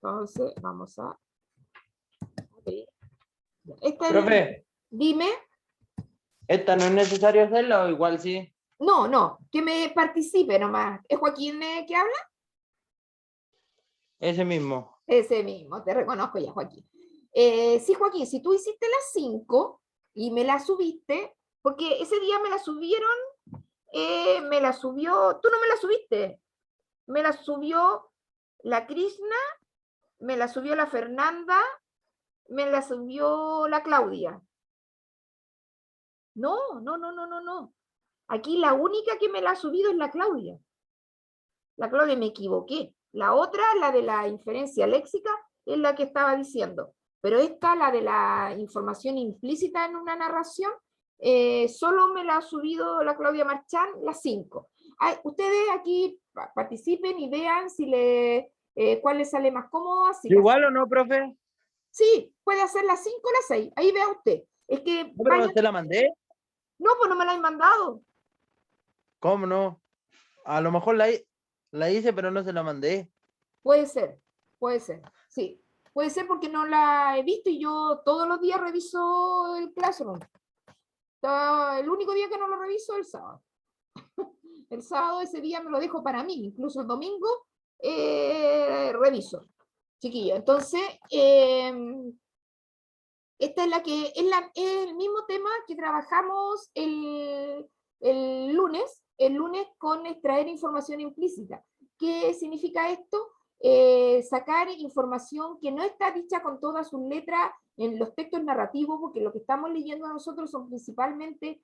Entonces, vamos a abrir. Esta Profe, dime. ¿esta no es necesario hacerla o igual sí? No, que me participe nomás. ¿Es Joaquín que habla? Ese mismo. Ese mismo, te reconozco ya, Joaquín. Sí, Joaquín, si tú hiciste las 5 y me las subiste, porque ese día me la subieron, me la subió, tú no me la subiste, me la subió la Krishna, me la subió la Fernanda, me la subió la Claudia. No. Aquí la única que me la ha subido es la Claudia. La Claudia, me equivoqué. La otra, la de la inferencia léxica, es la que estaba diciendo. Pero esta, la de la información implícita en una narración, solo me la ha subido la Claudia Marchán, las 5. Ustedes aquí participen y vean si cuál les sale más cómodo. Si ¿Igual o no, profe? sí, puede hacer las 5 o las 6. Ahí vea usted. Es que No, pero vayan. ¿te la mandé? No, pues no me la han mandado. ¿Cómo no? A lo mejor la hice, pero no se la mandé. Puede ser, sí. Puede ser porque no la he visto y yo todos los días reviso el Classroom. El único día que no lo reviso es el sábado. El sábado ese día me lo dejo para mí, incluso el domingo reviso. Chiquillo, entonces, esta es la que es el mismo tema que trabajamos el lunes con extraer información implícita. ¿Qué significa esto? Sacar información que no está dicha con todas sus letras en los textos narrativos, porque lo que estamos leyendo nosotros son principalmente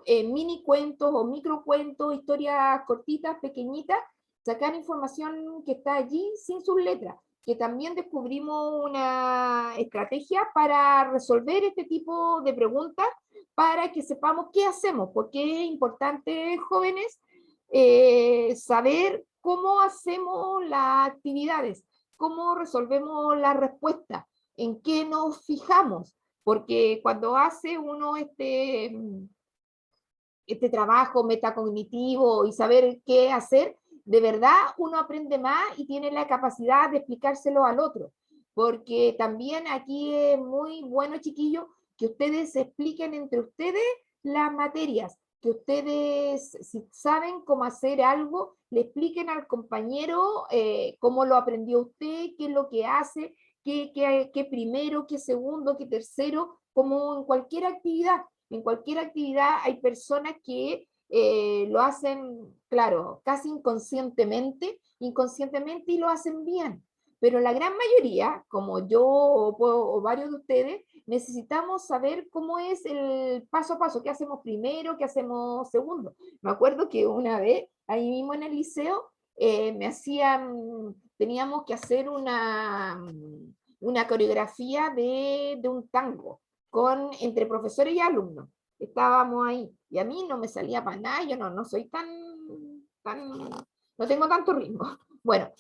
mini cuentos o microcuentos, historias cortitas, pequeñitas, sacar información que está allí sin sus letras, que también descubrimos una estrategia para resolver este tipo de preguntas, para que sepamos qué hacemos, porque es importante, jóvenes, saber cómo hacemos las actividades, cómo resolvemos las respuestas, en qué nos fijamos, porque cuando hace uno este trabajo metacognitivo y saber qué hacer, de verdad uno aprende más y tiene la capacidad de explicárselo al otro. Porque también aquí es muy bueno, chiquillos, que ustedes se expliquen entre ustedes las materias, que ustedes, si saben cómo hacer algo, le expliquen al compañero cómo lo aprendió usted, qué es lo que hace, qué primero, qué segundo, qué tercero, como en cualquier actividad. En cualquier actividad hay personas que lo hacen, claro, casi inconscientemente y lo hacen bien. Pero la gran mayoría, como yo o varios de ustedes, necesitamos saber cómo es el paso a paso, qué hacemos primero, qué hacemos segundo. Me acuerdo que una vez, ahí mismo en el liceo, teníamos que hacer una coreografía de un tango entre profesores y alumnos. Estábamos ahí, y a mí no me salía para nada, yo no soy no tengo tanto ritmo. Bueno,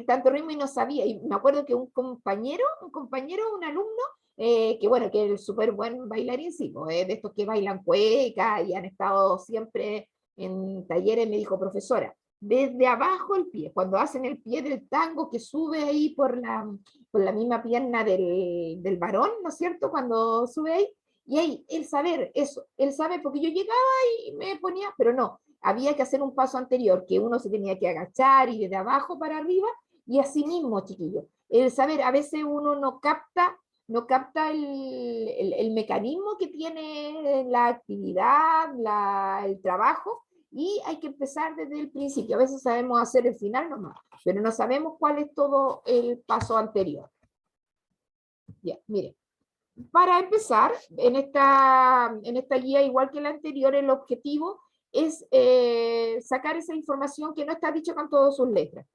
tanto ritmo y no sabía, y me acuerdo que un un alumno, que bueno, que es súper buen bailarín, sí, pues, de estos que bailan cueca y han estado siempre en talleres, me dijo, profesora, desde abajo el pie, cuando hacen el pie del tango que sube ahí por la misma pierna del varón, ¿no es cierto? Cuando sube ahí, y ahí, el saber eso, el saber, porque yo llegaba y me ponía, pero no, había que hacer un paso anterior, que uno se tenía que agachar y desde abajo para arriba, y así mismo, chiquillos. El saber, a veces uno no capta el mecanismo que tiene la actividad, el trabajo, y hay que empezar desde el principio. A veces sabemos hacer el final nomás, pero no sabemos cuál es todo el paso anterior. Ya, miren. Para empezar, en esta guía, igual que la anterior, el objetivo es sacar esa información que no está dicha con todas sus letras.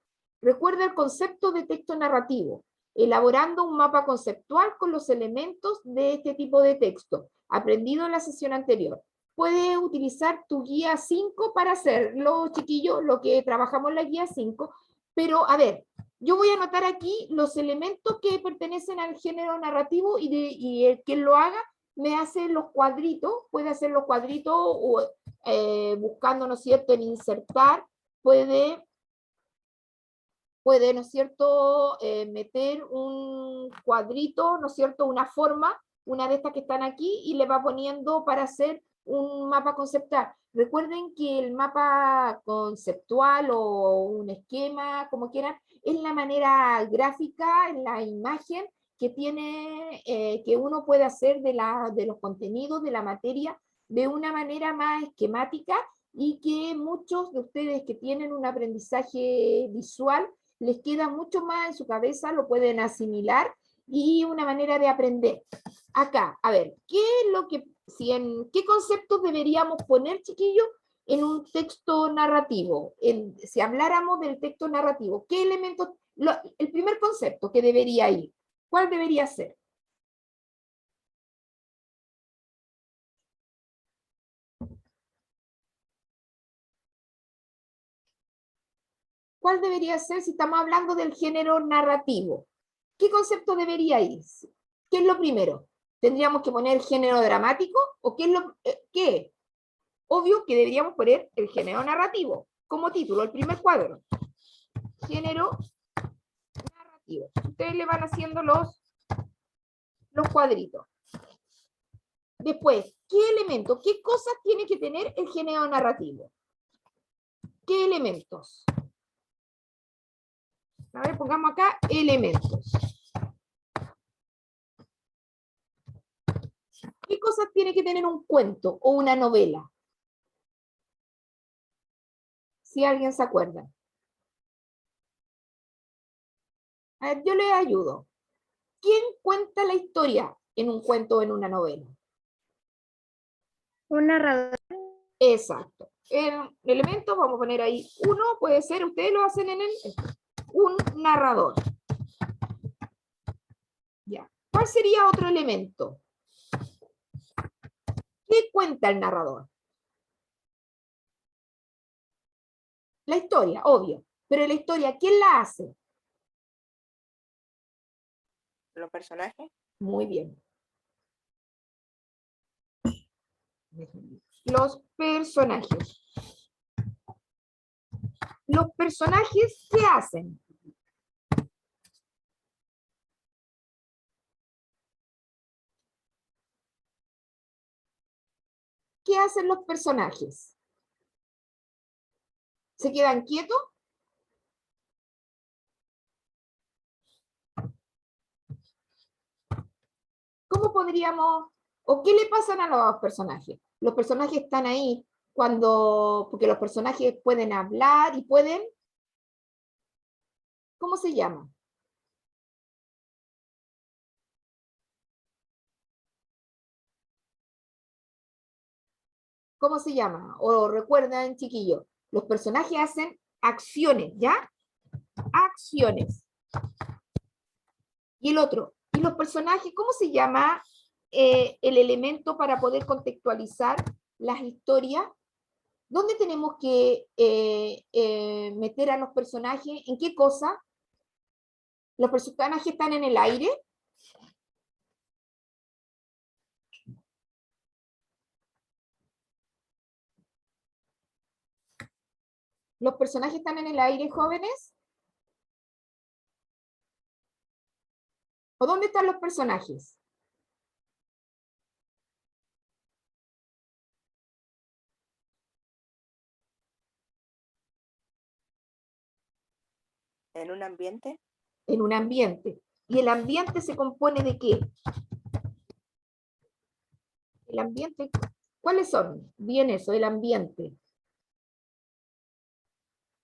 Recuerda el concepto de texto narrativo, elaborando un mapa conceptual con los elementos de este tipo de texto, aprendido en la sesión anterior. Puedes utilizar tu guía 5 para hacerlo, chiquillos, lo que trabajamos en la guía 5, pero a ver, yo voy a anotar aquí los elementos que pertenecen al género narrativo y el que lo haga me hace los cuadritos, puede hacer los cuadritos o buscando, ¿no es cierto?, en insertar, puede puede, ¿no es cierto?, meter un cuadrito, ¿no es cierto?, una forma, una de estas que están aquí, y le va poniendo para hacer un mapa conceptual. Recuerden que el mapa conceptual o un esquema, como quieran, es la manera gráfica, en la imagen que tiene, que uno puede hacer de los contenidos, de la materia, de una manera más esquemática, y que muchos de ustedes que tienen un aprendizaje visual les queda mucho más en su cabeza, lo pueden asimilar, y una manera de aprender. Acá, a ver, ¿qué es lo que, qué conceptos deberíamos poner, chiquillos, en un texto narrativo? Si habláramos del texto narrativo, ¿qué elementos, el primer concepto que debería ir, cuál debería ser? ¿Cuál debería ser si estamos hablando del género narrativo? ¿Qué concepto debería ir? ¿Qué es lo primero? ¿Tendríamos que poner género dramático? ¿O qué es lo qué? Obvio que deberíamos poner el género narrativo como título, el primer cuadro. Género narrativo. Ustedes le van haciendo los cuadritos. Después, ¿qué elementos, qué cosas tiene que tener el género narrativo? ¿Qué elementos? A ver, pongamos acá elementos. ¿Qué cosas tiene que tener un cuento o una novela? Si alguien se acuerda. A ver, yo les ayudo. ¿Quién cuenta la historia en un cuento o en una novela? Un narrador. Exacto. El elemento, vamos a poner ahí uno, puede ser, ustedes lo hacen en un narrador. Ya. ¿Cuál sería otro elemento? ¿Qué cuenta el narrador? La historia, obvio. Pero la historia, ¿quién la hace? Los personajes. Muy bien. Los personajes. Los personajes, ¿qué hacen? ¿Qué hacen los personajes? ¿Se quedan quietos? ¿Cómo podríamos, o qué le pasan a los personajes? Los personajes están ahí porque los personajes pueden hablar y pueden, ¿cómo se llama? ¿Cómo se llama? O recuerdan, chiquillos, los personajes hacen acciones, ¿ya? Acciones. Y el otro, ¿y los personajes, cómo se llama el elemento para poder contextualizar las historias? ¿Dónde tenemos que meter a los personajes? ¿En qué cosa? ¿Los personajes están en el aire? ¿Los personajes están en el aire, jóvenes? ¿O dónde están los personajes? En un ambiente. En un ambiente. ¿Y el ambiente se compone de qué? El ambiente, ¿cuáles son? Bien eso, el ambiente.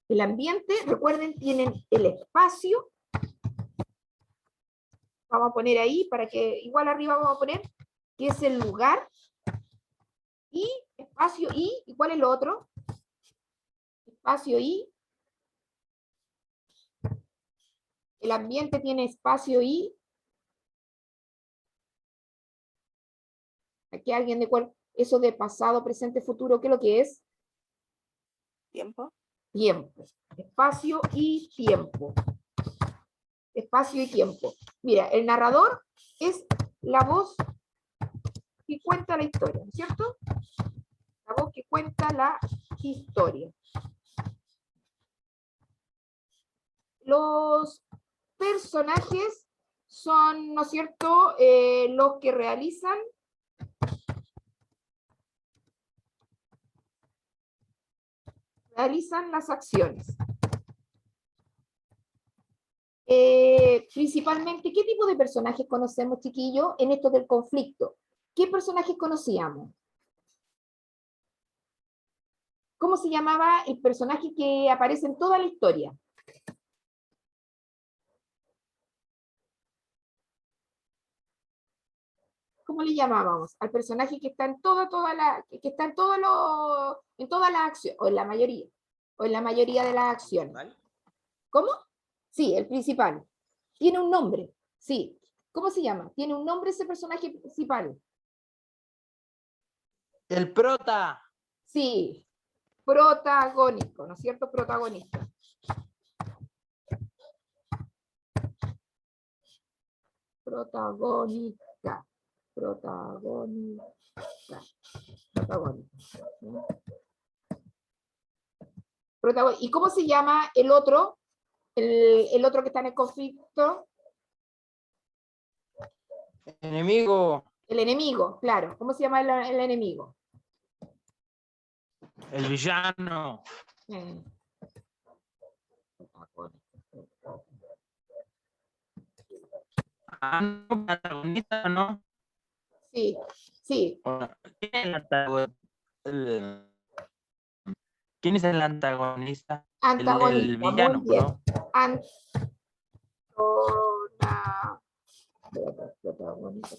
El ambiente, recuerden, tienen el espacio. Vamos a poner ahí, para que, igual arriba vamos a poner, que es el lugar. Y espacio ¿y cuál es lo otro? Espacio y. El ambiente tiene espacio y. Aquí alguien de cuál, eso de pasado, presente, futuro, ¿qué es lo que es? Tiempo. Tiempo. Espacio y tiempo. Espacio y tiempo. Mira, el narrador es la voz que cuenta la historia, ¿no es cierto? La voz que cuenta la historia. Los personajes son, ¿no es cierto?, los que realizan las acciones. Principalmente, ¿qué tipo de personajes conocemos, chiquillos, en esto del conflicto? ¿Qué personajes conocíamos? ¿Cómo se llamaba el personaje que aparece en toda la historia? ¿Cómo le llamábamos? Al personaje que está en que está en en todas las acciones, o en la mayoría de las acciones. ¿Cómo? Sí, el principal. Tiene un nombre, sí. ¿Cómo se llama? Tiene un nombre ese personaje principal. El prota. Sí, protagónico, ¿no es cierto? Protagonista. Protagónica. ¿Y cómo se llama el otro? El otro que está en el conflicto. Enemigo. El enemigo, claro. ¿Cómo se llama el enemigo? El villano. Antagonista, ¿no? Sí, sí. ¿Quién es el antagonista? Antagonista, El villano, muy bien. ¿no? Protagonista.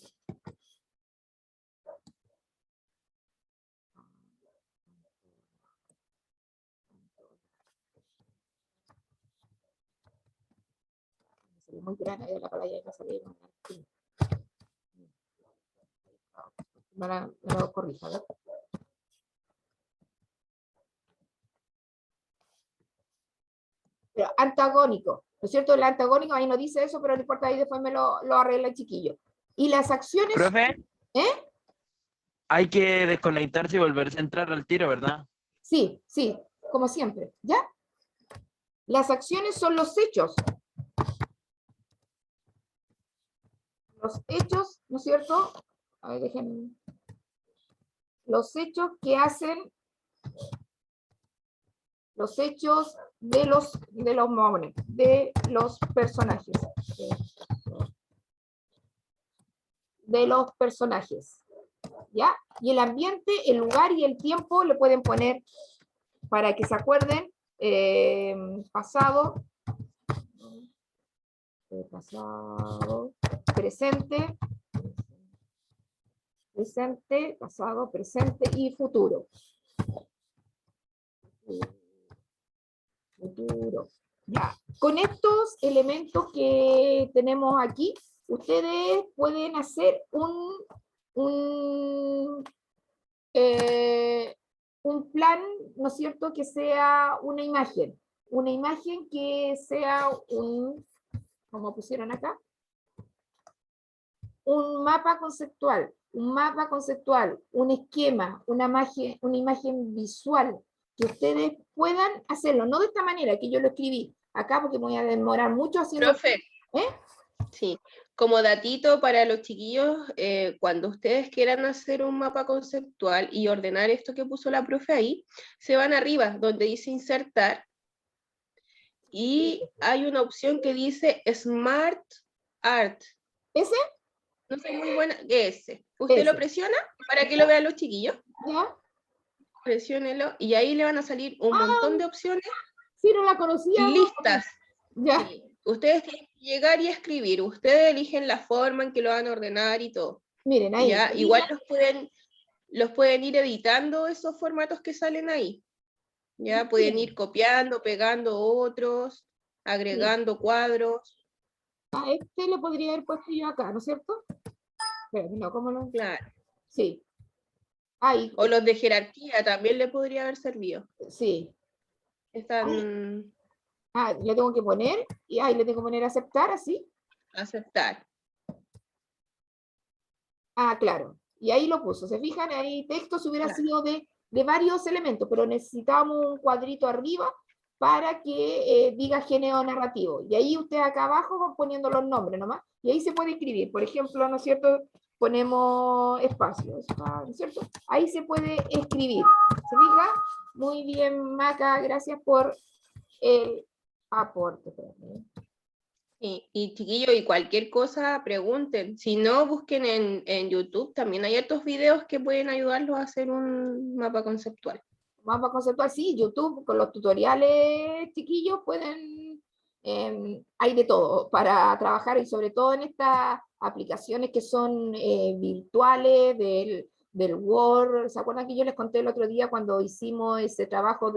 Muy grande de la playa y no salí. Me lo corrija, ¿verdad? Pero antagónico, ¿no es cierto? El antagónico, ahí no dice eso, pero no importa, ahí después me lo arregla el chiquillo. Y las acciones... ¿Profe? ¿Eh? Hay que desconectarse y volverse a entrar al tiro, ¿verdad? Sí, sí, como siempre, ¿ya? Las acciones son los hechos. Los hechos, ¿no es cierto? A ver, déjenme. Los hechos que hacen... Los hechos de los personajes. De los personajes. ¿Ya? Y el ambiente, el lugar y el tiempo le pueden poner, para que se acuerden, pasado, presente, pasado, presente y futuro. Ya. Con estos elementos que tenemos aquí, ustedes pueden hacer un plan, ¿no es cierto?, que sea una imagen que sea como pusieron acá, un mapa conceptual, un esquema, una imagen visual, que ustedes puedan hacerlo, no de esta manera que yo lo escribí acá, porque me voy a demorar mucho haciendo... Profe, ¿Eh? sí, como datito para los chiquillos, cuando ustedes quieran hacer un mapa conceptual y ordenar esto que puso la profe ahí, se van arriba, donde dice insertar, y hay una opción que dice Smart Art. ¿Ese? No soy muy buena, ese. Usted lo presiona para que lo vean los chiquillos. ¿Ya? Presiónelo y ahí le van a salir un montón de opciones. Sí, no la conocía. Listas. Ya. Sí. Ustedes tienen que llegar y escribir. Ustedes eligen la forma en que lo van a ordenar y todo. Miren, ahí. Ya, igual los pueden ir editando esos formatos que salen ahí. Ya, pueden ir copiando, pegando otros, agregando cuadros. A este lo podría haber puesto yo acá, ¿no es cierto? Pero no, ¿cómo no? Claro. Sí. Ahí. O los de jerarquía también le podría haber servido. Sí. Están... le tengo que poner, y ahí le tengo que poner aceptar, así. Aceptar. Claro. Y ahí lo puso. ¿Se fijan? Ahí texto se hubiera sido de varios elementos, pero necesitamos un cuadrito arriba para que diga género narrativo. Y ahí usted acá abajo van poniendo los nombres nomás, y ahí se puede escribir. Por ejemplo, ¿no es cierto? Ponemos espacio, ¿no es cierto? Ahí se puede escribir. ¿Se fija? Muy bien, Maca, gracias por el aporte. Y chiquillos, y cualquier cosa, pregunten. Si no, busquen en YouTube, también hay otros videos que pueden ayudarlos a hacer un mapa conceptual. Mapa conceptual, sí, YouTube, con los tutoriales chiquillos pueden, hay de todo para trabajar y sobre todo en estas aplicaciones que son virtuales del Word. ¿Se acuerdan que yo les conté el otro día cuando hicimos ese trabajo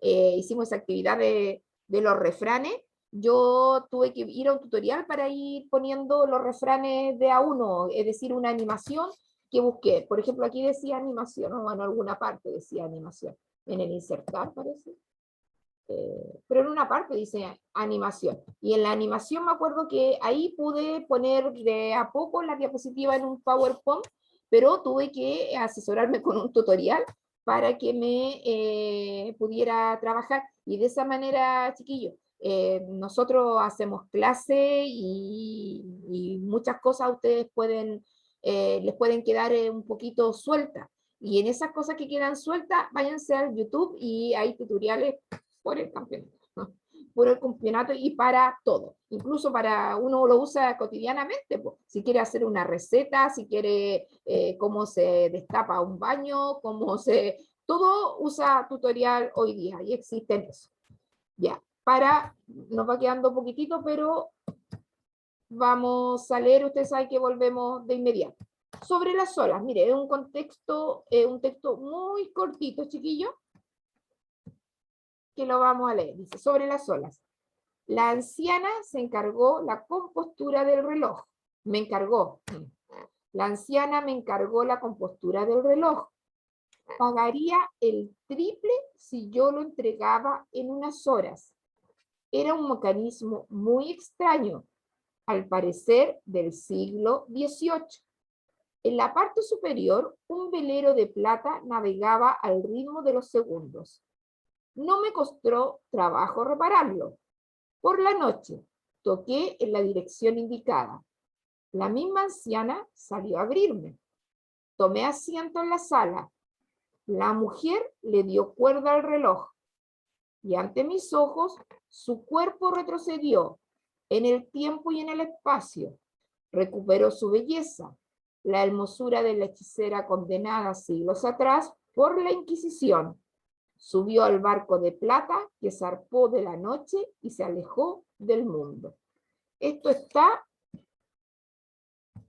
hicimos esa actividad de los refranes? Yo tuve que ir a un tutorial para ir poniendo los refranes de a uno, es decir, una animación que busqué. Por ejemplo, aquí decía animación, o en alguna parte decía animación, en el insertar parece. Pero en una parte dice animación. Y en la animación me acuerdo que ahí pude poner de a poco la diapositiva en un PowerPoint, pero tuve que asesorarme con un tutorial para que me pudiera trabajar. Y de esa manera, chiquillos, nosotros hacemos clase y muchas cosas ustedes les pueden quedar un poquito sueltas. Y en esas cosas que quedan sueltas, váyanse al YouTube y hay tutoriales por el campeonato, ¿no? Por el campeonato y para todo. Incluso para uno lo usa cotidianamente, pues. Si quiere hacer una receta, si quiere cómo se destapa un baño, todo usa tutorial hoy día y existen eso. Ya, nos va quedando poquitito, pero vamos a leer, ustedes saben que volvemos de inmediato. Sobre las olas, mire, es un texto muy cortito, chiquillo, que lo vamos a leer. Dice, sobre las olas. La anciana se encargó la compostura del reloj. Me encargó. La anciana me encargó la compostura del reloj. Pagaría el triple si yo lo entregaba en unas horas. Era un mecanismo muy extraño, al parecer del siglo XVIII. En la parte superior, un velero de plata navegaba al ritmo de los segundos. No me costó trabajo repararlo. Por la noche, toqué en la dirección indicada. La misma anciana salió a abrirme. Tomé asiento en la sala. La mujer le dio cuerda al reloj. Y ante mis ojos, su cuerpo retrocedió en el tiempo y en el espacio. Recuperó su belleza, la hermosura de la hechicera condenada siglos atrás por la Inquisición. Subió al barco de plata que zarpó de la noche y se alejó del mundo. Esto está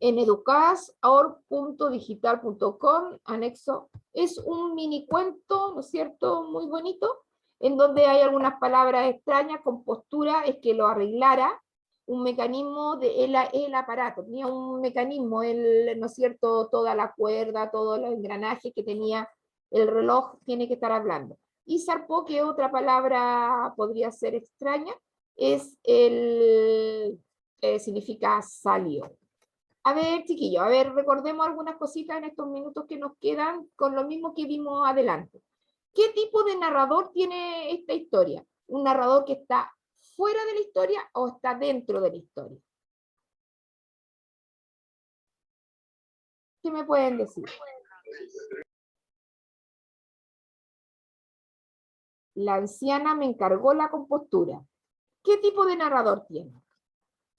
en educadas.digital.com, anexo. Es un mini cuento, ¿no es cierto?, muy bonito, en donde hay algunas palabras extrañas. Compostura es que lo arreglara, un mecanismo el aparato, tenía un mecanismo, ¿no es cierto?, toda la cuerda, todos los engranajes que tenía el reloj, tiene que estar hablando. Y zarpó, que otra palabra podría ser extraña, es significa salió. A ver, chiquillos, a ver, recordemos algunas cositas en estos minutos que nos quedan con lo mismo que vimos adelante. ¿Qué tipo de narrador tiene esta historia? ¿Un narrador que está fuera de la historia o está dentro de la historia? ¿Qué me pueden decir? La anciana me encargó la compostura. ¿Qué tipo de narrador tiene?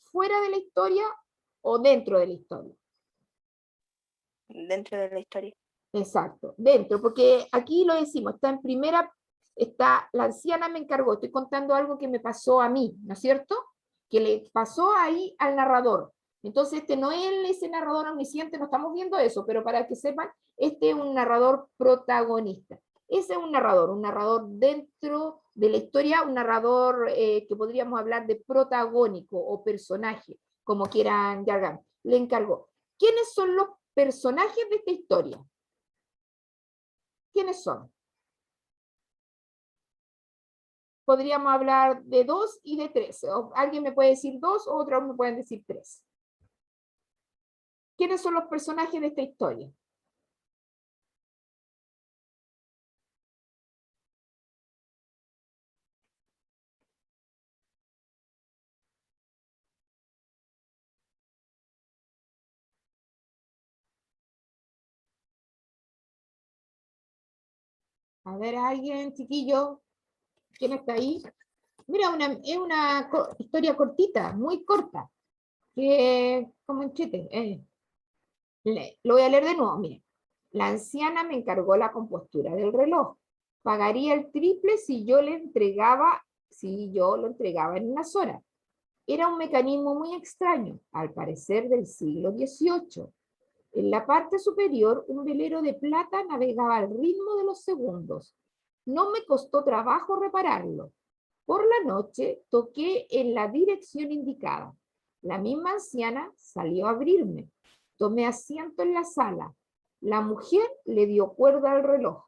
¿Fuera de la historia o dentro de la historia? Dentro de la historia. Exacto, dentro, porque aquí lo decimos, está en primera, está, la anciana me encargó, estoy contando algo que me pasó a mí, ¿no es cierto? Que le pasó ahí al narrador. Entonces, este no es ese narrador omnisciente, no estamos viendo eso, pero para que sepan, este es un narrador protagonista. Ese es un narrador dentro de la historia, un narrador que podríamos hablar de protagónico o personaje, como quieran llamar. Le encargó. ¿Quiénes son los personajes de esta historia? ¿Quiénes son? Podríamos hablar de 2 y de 3. Alguien me puede decir 2, otros me pueden decir 3. ¿Quiénes son los personajes de esta historia? A ver, alguien, chiquillo, ¿quién está ahí? Mira, es una historia cortita, muy corta, que como en chiste. Lo voy a leer de nuevo, mire. La anciana me encargó la compostura del reloj. Pagaría el triple si yo lo entregaba en unas horas. Era un mecanismo muy extraño, al parecer del siglo XVIII. En la parte superior, un velero de plata navegaba al ritmo de los segundos. No me costó trabajo repararlo. Por la noche toqué en la dirección indicada. La misma anciana salió a abrirme. Tomé asiento en la sala. La mujer le dio cuerda al reloj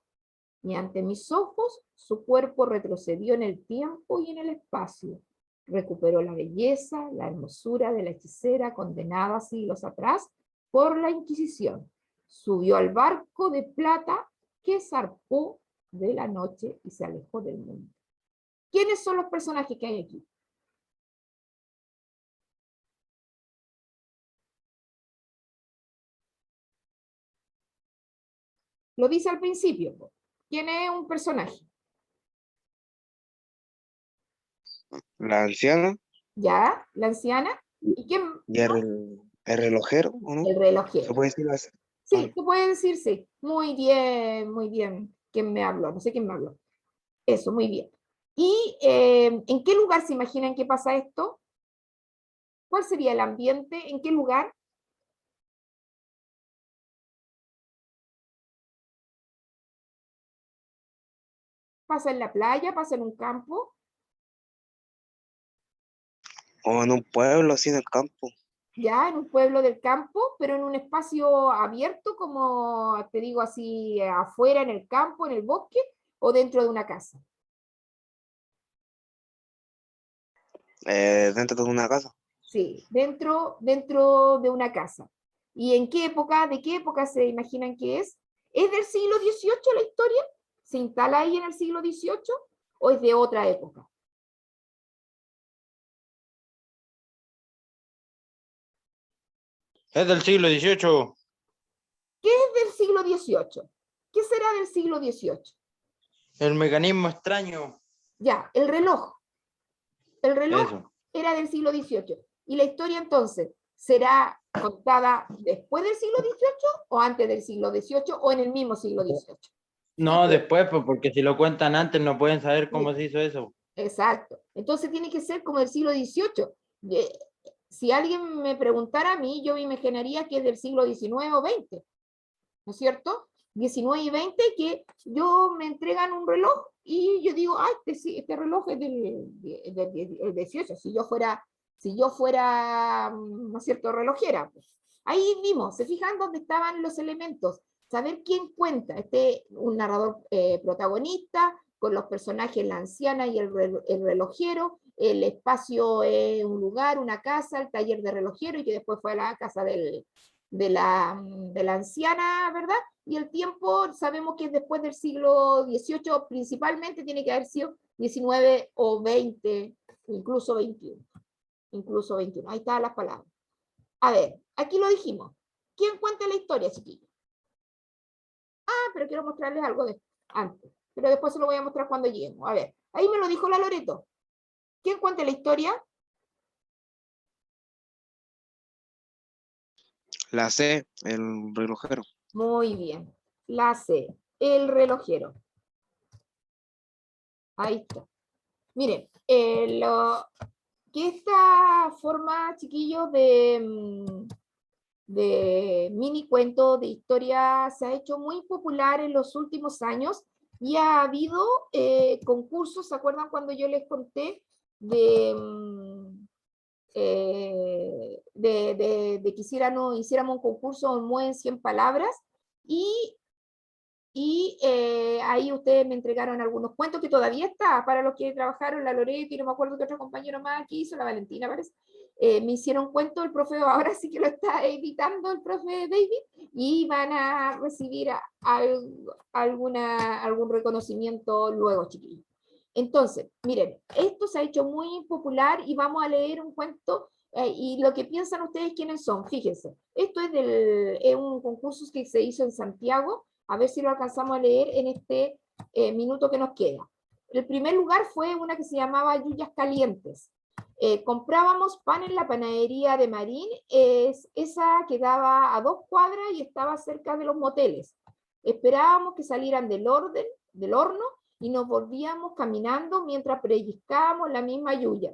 y ante mis ojos su cuerpo retrocedió en el tiempo y en el espacio. Recuperó la belleza, la hermosura de la hechicera condenada siglos atrás por la Inquisición. Subió al barco de plata que zarpó de la noche y se alejó del mundo. ¿Quiénes son los personajes que hay aquí? Lo dice al principio. ¿Quién es un personaje? La anciana ¿Ya? ¿La anciana? ¿Y quién? y el relojero, ¿o no? El Se relojero. puede decir así. Sí, se puede decir sí. Muy bien, muy bien. ¿Quién me habló? No sé quién me habló. Eso, muy bien. ¿Y en qué lugar se imaginan que pasa esto? ¿Cuál sería el ambiente? ¿En qué lugar? ¿Pasa en la playa? ¿Pasa en un campo? O en un pueblo, así en el campo. Ya, en un pueblo del campo, pero en un espacio abierto, como te digo así, afuera, en el campo, en el bosque, o dentro de una casa. Dentro de una casa. Sí, dentro de una casa. ¿Y en qué época, de qué época se imaginan que es? ¿Es del siglo XVIII la historia? ¿Se instala ahí en el siglo XVIII o es de otra época? Es del siglo XVIII. ¿Qué es del siglo XVIII? ¿Qué será del siglo XVIII? El mecanismo extraño. Ya, el reloj. El reloj Eso. era del siglo XVIII. ¿Y la historia entonces será contada después del siglo XVIII o antes del siglo XVIII o en el mismo siglo XVIII? No, después, pues, porque si lo cuentan antes no pueden saber cómo Sí, se hizo eso. exacto. Entonces tiene que ser como del siglo XVIII. Si alguien me preguntara a mí, yo me imaginaría que es del siglo XIX o XX, ¿no es cierto? 19 y 20, que yo me entregan un reloj y yo digo, ah, este reloj es del 18, si yo fuera, ¿no es cierto?, relojera. Pues. Ahí vimos, se fijan dónde estaban los elementos, saber quién cuenta, un narrador protagonista, con los personajes, la anciana y el relojero, el espacio es un lugar, una casa, el taller de relojero, y que después fue la casa de la anciana, ¿verdad? Y el tiempo sabemos que es después del siglo XVIII, principalmente tiene que haber sido 19 o 20, incluso 21. Incluso 21. Ahí están las palabras. A ver, aquí lo dijimos. ¿Quién cuenta la historia, chiquillos? Ah, pero quiero mostrarles algo antes. Pero después se lo voy a mostrar cuando lleguemos. A ver, ahí me lo dijo la Loreto. ¿Quién cuenta la historia? La C, el relojero. Muy bien. La C, el relojero. Ahí está. Miren, que esta forma, chiquillos, de mini cuento, de historia, se ha hecho muy popular en los últimos años y ha habido concursos, ¿se acuerdan cuando yo les conté de que hiciéramos un concurso en 100 palabras? Y ahí ustedes me entregaron algunos cuentos que todavía está para los que trabajaron, la Loreto y no me acuerdo qué otro compañero más que hizo, la Valentina parece. Me hicieron cuento el profe, ahora sí que lo está editando el profe David, y van a recibir algún reconocimiento luego, chiquillos. Entonces, miren, esto se ha hecho muy popular y vamos a leer un cuento y lo que piensan ustedes quiénes son. Fíjense, esto es un concurso que se hizo en Santiago. A ver si lo alcanzamos a leer en este minuto que nos queda. El primer lugar fue una que se llamaba Yuyas Calientes. Comprábamos pan en la panadería de Marín, esa quedaba a 2 cuadras y estaba cerca de los moteles. Esperábamos que salieran del horno y nos volvíamos caminando mientras pellizcábamos la misma yuya.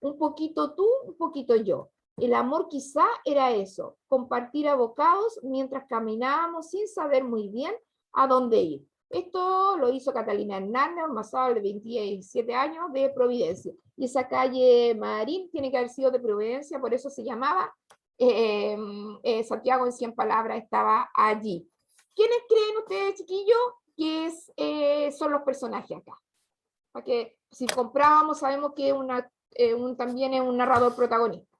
Un poquito tú, un poquito yo. El amor quizá era eso, compartir a bocados mientras caminábamos sin saber muy bien a dónde ir. Esto lo hizo Catalina Hernández, un masado de 27 años de Providencia. Y esa calle Marín tiene que haber sido de Providencia, por eso se llamaba Santiago en 100 palabras, estaba allí. ¿Quiénes creen ustedes, chiquillos, que son los personajes acá? Porque si comprábamos, sabemos que también es un narrador protagonista.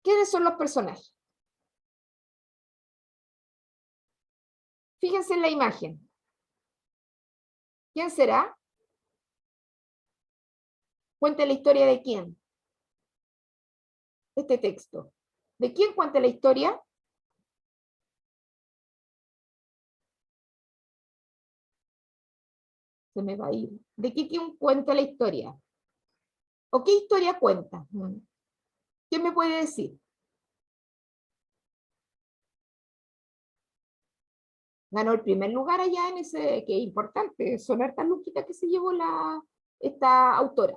¿Quiénes son los personajes? Fíjense en la imagen. ¿Quién será? Cuente la historia de quién. Este texto. ¿De quién cuenta la historia? Se me va a ir. ¿De quién cuenta la historia? ¿O qué historia cuenta? ¿Quién me puede decir? Ganó el primer lugar allá en ese, que es importante, son hartas luquitas que se llevó esta autora.